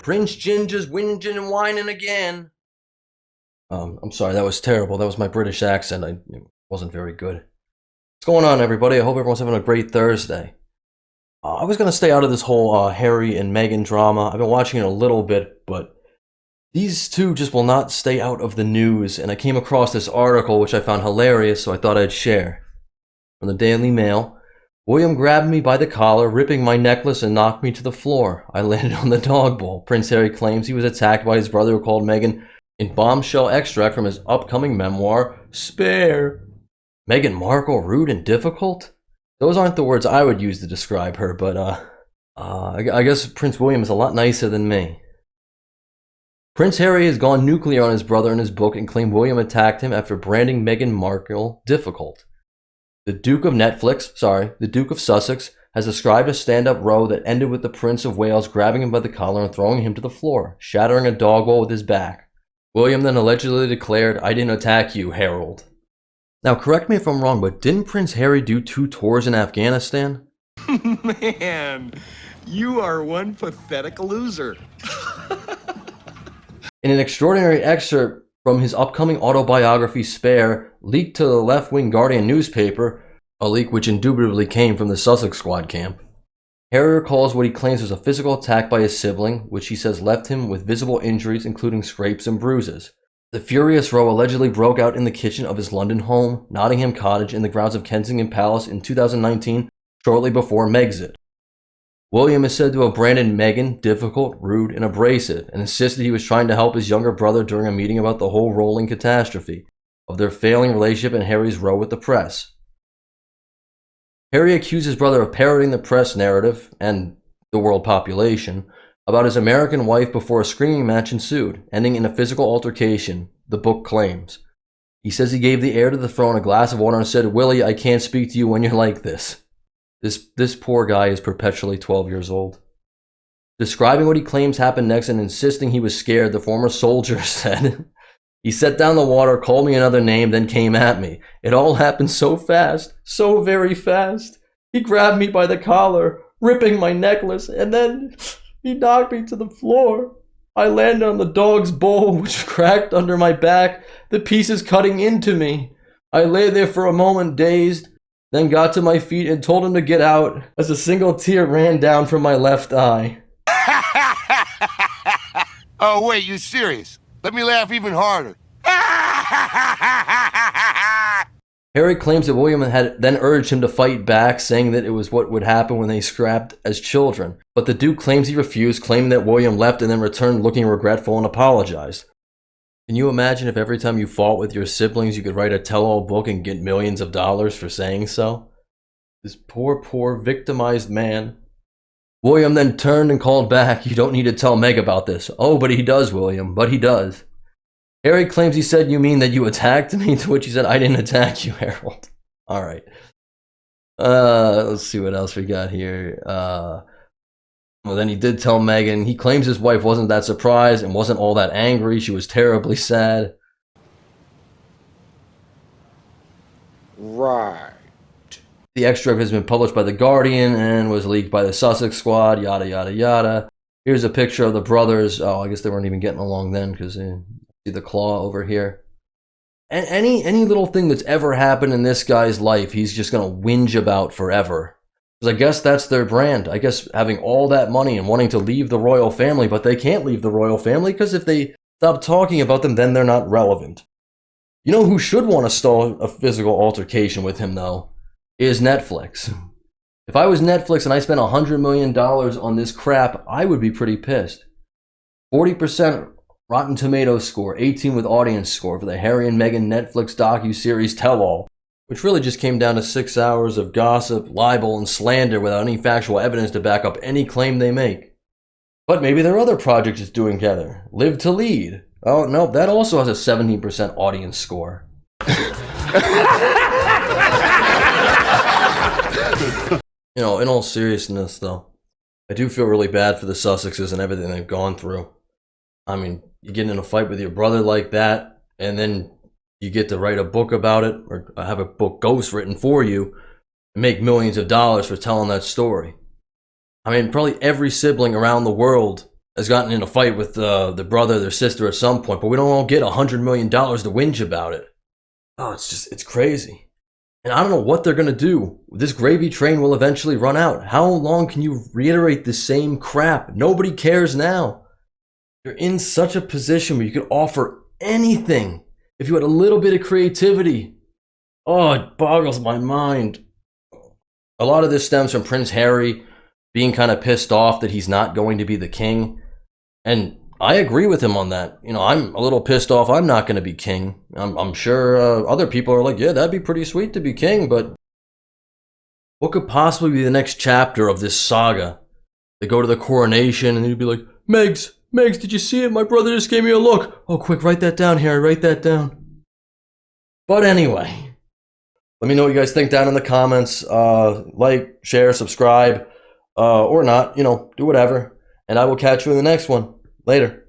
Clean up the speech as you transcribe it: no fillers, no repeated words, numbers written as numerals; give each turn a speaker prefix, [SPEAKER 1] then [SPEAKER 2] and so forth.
[SPEAKER 1] Prince Ginger's whinging and whining again. I'm sorry, that was terrible. That was my British accent. It wasn't very good. What's going on, everybody? I hope everyone's having a great Thursday. I was going to stay out of this whole Harry and Meghan drama. I've been watching it a little bit, but these two just will not stay out of the news. And I came across this article, which I found hilarious, so I thought I'd share. From the Daily Mail. William grabbed me by the collar, ripping my necklace and knocked me to the floor. I landed on the dog bowl. Prince Harry claims he was attacked by his brother who called Meghan in bombshell extract from his upcoming memoir, Spare. Meghan Markle, rude and difficult? Those aren't the words I would use to describe her, but I guess Prince William is a lot nicer than me. Prince Harry has gone nuclear on his brother in his book and claimed William attacked him after branding Meghan Markle difficult. The Duke of Sussex, has described a stand-up row that ended with the Prince of Wales grabbing him by the collar and throwing him to the floor, shattering a dog bowl with his back. William then allegedly declared, "I didn't attack you, Harold." Now, correct me if I'm wrong, but didn't Prince Harry do 2 tours in Afghanistan?
[SPEAKER 2] Man, you are one pathetic loser.
[SPEAKER 1] In an extraordinary excerpt from his upcoming autobiography, Spare, leaked to the left-wing Guardian newspaper, a leak which indubitably came from the Sussex squad camp, Harry recalls what he claims was a physical attack by his sibling, which he says left him with visible injuries, including scrapes and bruises. The furious row allegedly broke out in the kitchen of his London home, Nottingham Cottage, in the grounds of Kensington Palace in 2019, shortly before Megxit. William is said to have branded Meghan difficult, rude, and abrasive, and insisted he was trying to help his younger brother during a meeting about the whole rolling catastrophe of their failing relationship and Harry's row with the press. Harry accused his brother of parroting the press narrative, and the world population, about his American wife before a screaming match ensued, ending in a physical altercation, the book claims. He says he gave the heir to the throne a glass of water and said, "Willie, I can't speak to you when you're like this." This poor guy is perpetually 12 years old. Describing what he claims happened next and insisting he was scared, the former soldier said, "He set down the water, called me another name, then came at me. It all happened so fast, so very fast. He grabbed me by the collar, ripping my necklace, and then he knocked me to the floor. I landed on the dog's bowl, which cracked under my back, the pieces cutting into me. I lay there for a moment dazed, then got to my feet and told him to get out as a single tear ran down from my left eye."
[SPEAKER 3] Oh, wait, you serious? Let me laugh even harder.
[SPEAKER 1] Harry claims that William had then urged him to fight back, saying that it was what would happen when they scrapped as children. But the Duke claims he refused, claiming that William left and then returned looking regretful and apologized. Can you imagine if every time you fought with your siblings you could write a tell-all book and get millions of dollars for saying so? This poor victimized man. William then turned and called back, "You don't need to tell Meg about this." "Oh, but he does, William, but he does." Harry claims he said, "You mean that you attacked me?" To which he said, "I didn't attack you, Harold." All right. Let's see what else we got here. Well, then he did tell Meghan. He claims his wife wasn't that surprised and wasn't all that angry. She was terribly sad.
[SPEAKER 2] Right.
[SPEAKER 1] The extract has been published by The Guardian and was leaked by the Sussex squad, yada, yada, yada. Here's a picture of the brothers. Oh, I guess they weren't even getting along then because see the claw over here. And any little thing that's ever happened in this guy's life, he's just going to whinge about forever. Because I guess that's their brand. I guess having all that money and wanting to leave the royal family, but they can't leave the royal family because if they stop talking about them, then they're not relevant. You know who should want to stall a physical altercation with him, though, is Netflix. If I was Netflix and I spent $100 million on this crap, I would be pretty pissed. 40% Rotten Tomatoes score, 18 with audience score for the Harry and Meghan Netflix docu-series Tell All, which really just came down to 6 hours of gossip, libel, and slander without any factual evidence to back up any claim they make. But maybe their other project is doing better. Live to Lead. Oh, no, that also has a 17% audience score. You know, in all seriousness, though, I do feel really bad for the Sussexes and everything they've gone through. I mean, you get in a fight with your brother like that, and then you get to write a book about it, or have a book ghostwritten for you, and make millions of dollars for telling that story. I mean, probably every sibling around the world has gotten in a fight with the brother, their sister at some point, but we don't all get $100 million to whinge about it. Oh, it's crazy. And I don't know what they're going to do. This gravy train will eventually run out. How long can you reiterate the same crap? Nobody cares now. You're in such a position where you could offer anything if you had a little bit of creativity. Oh, it boggles my mind. A lot of this stems from Prince Harry being kind of pissed off that he's not going to be the king. And I agree with him on that. You know, I'm a little pissed off I'm not going to be king. I'm sure other people are like, yeah, that'd be pretty sweet to be king, but what could possibly be the next chapter of this saga? They go to the coronation and you'd be like, Megs, did you see it? My brother just gave me a look. Oh, quick, write that down, Harry, write that down. But anyway, let me know what you guys think down in the comments. Like, share, subscribe, or not, you know, do whatever. And I will catch you in the next one. Later.